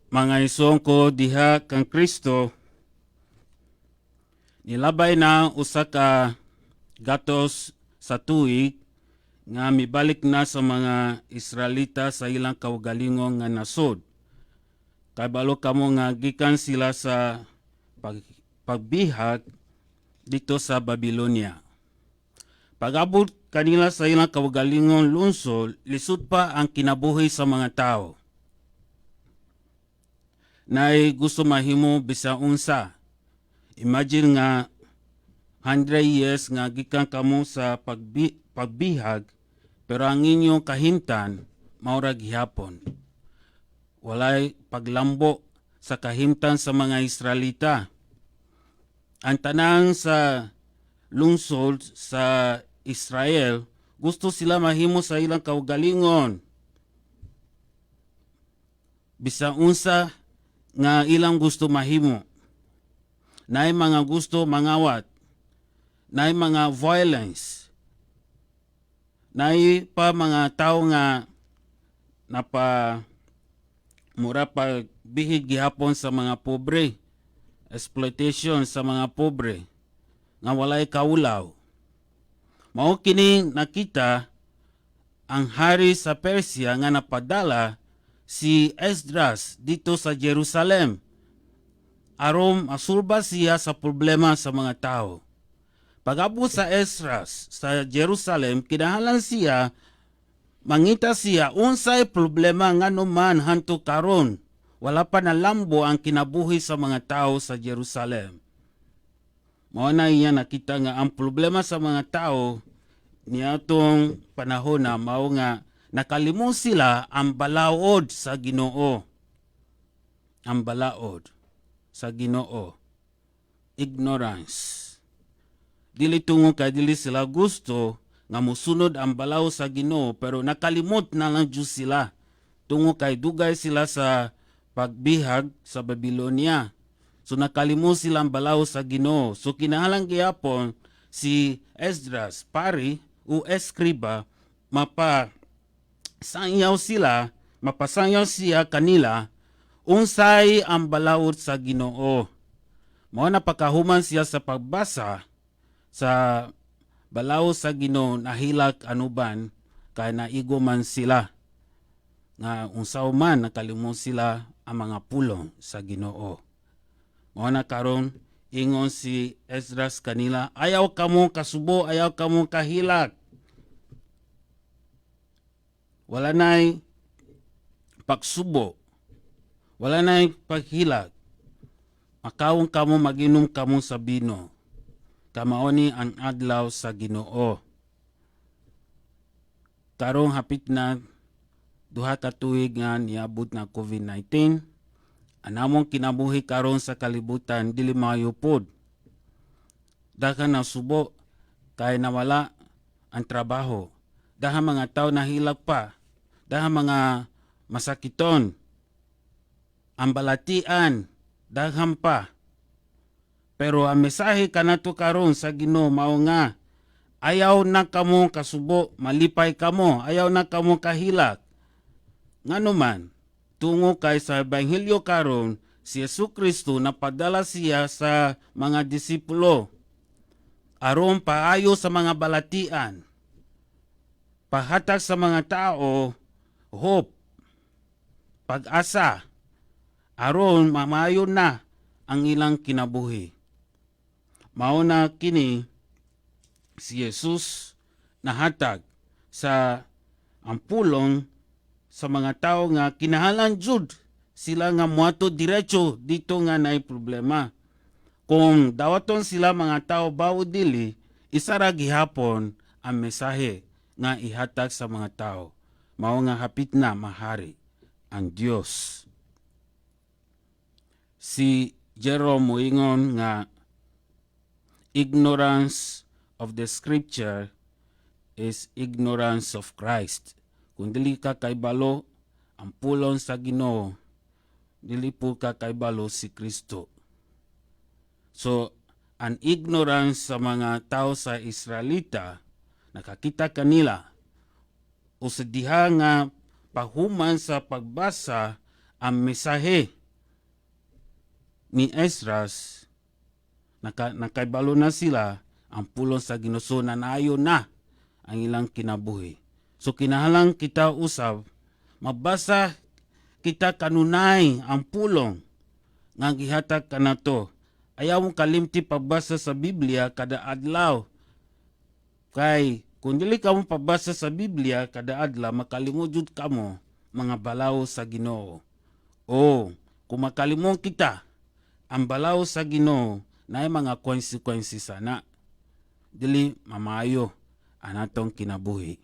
Mga isong ko diha kang Kristo, nilabay na usa ka gatos sa tuig nga mibalik na sa mga Israelita sa ilang kaugalingong nga nasod. Kay balo kamo nga gikan sila sa pagbihag dito sa Babylonia. Pag-abot kanila sa ilang kaugalingong lungsod, lisod pa ang kinabuhi sa mga tao. Nay gusto mahimo bisa unsa. Imagine nga 100 years nga gikan kamo sa pagbihag, pero ang inyong kahimtan maura gihapon. Walay paglambo sa kahimtan sa mga Israelita. Ang tanang sa lungsod sa Israel, gusto sila mahimo sa ilang kaugalingon. Bisa unsa nga ilang gusto mahimo. Naay mga gusto mangawat. Naay mga violence. Naay pa mga tao nga mura pagbihig gihapon sa mga pobre. Exploitation sa mga pobre nga walay kaulaw. Mao kini nakita ang hari sa Persia nga napadala si Esdras dito sa Jerusalem aron masulba siya sa problema sa mga tao. Pag-abot sa Esdras sa Jerusalem, kinahanglan siya mangita siya unsay problema nganuman hantud karon. Wala pa nalambo ang kinabuhi sa mga tao sa Jerusalem. Mao na iya nakita nga ang problema sa mga tao niadtong panahon na mao nga nakalimot sila ang balaod sa Ginoo. Ang balaod sa Ginoo. Ignorance. Dili tungo kay dili sila gusto nga musunod ang balaw sa Ginoo, pero nakalimot na lang Diyos sila. Tungo kay dugay sila sa pagbihag sa Babylonia. So nakalimot sila ang balaw sa Ginoo. So kinahanglan gyapon si Esdras, pari o eskriba, mapasangyaw siya kanila unsay ang balaod sa Ginoo. Mao na pagkahuman siya sa pagbasa sa balaod sa Ginoo, nahilak anuban kay naigo man sila nga unsaw man nakalimot sila ang mga pulong sa Ginoo. Mao na karon ingon si Esdras kanila, ayaw kamo kasubo, ayaw kamo kahilak. Wala na'y pagsubo. Wala na'y paghilak. Makawong kamo, maginom kamo sa bino. Kamaoni ang adlaw sa Ginoo. Karong hapit na duha ka tuig nga niabot na COVID-19. Anamong kinabuhi karon sa kalibutan dili mayupod. Daghang na subo kay nawala ang trabaho. Daghang mga tao nahilak pa. Daghang mga masakiton. Ang balatian daghang pa. Pero ang mensahe kanato karon sa Ginoo mao nga ayaw na kamo kasubo, malipay kamo, ayaw na kamo kahilak. Nganuman, tungo kay sa Ebanghelyo karon, si Jesucristo napadala siya sa mga disipulo aron paayo sa mga balatian, pahatag sa mga tao hope, pag-asa, aron mamayo na ang ilang kinabuhi. Mao na kini si Jesus nahatag sa ang pulong sa mga tao nga kinahanglan jud sila nga muato diretso dito nga naay problema. Kung dawaton sila mga tao bawo dili, isa ra gihapon ang mensahe nga ihatag sa mga tao. Mao nga hapit na mahari ang Dios. Si Jerome moingon nga ignorance of the scripture is ignorance of Christ. Kung dili ka kaybalo ang pulong sa Ginoo, dili po ka kaybalo si Kristo. So, ang ignorance sa mga tao sa Israelita, nakakita kanila o sa diha nga pahuman sa pagbasa ang mensahe ni Esdras, nakaibalo na sila ang pulong sa Ginoo, so nanayo na ang ilang kinabuhi. So kinahanglan kita usab mabasa kita kanunay ang pulong nga gihatag kanato. Ayaw mo kalimti pagbasa sa Biblia kada adlaw. Kay kung dili ka mo pabasa sa Biblia kada adlaw, makalimot jud kamo mga balaw sa Ginoo. O kung makalimot kita ang balaw sa Ginoo, na mga konsekwensi sana. Dili mamayo ang atong kinabuhi.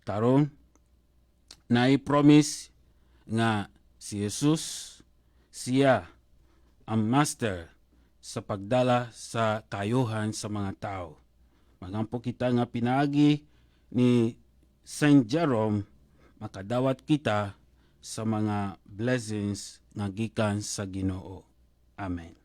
Karon na-promise nga si Jesus, siya ang master sa pagdala sa kayuhan sa mga tao. Magampo kita nga pinagi ni Saint Jerome, makadawat kita sa mga blessings nga gikan sa Ginoo. Amen.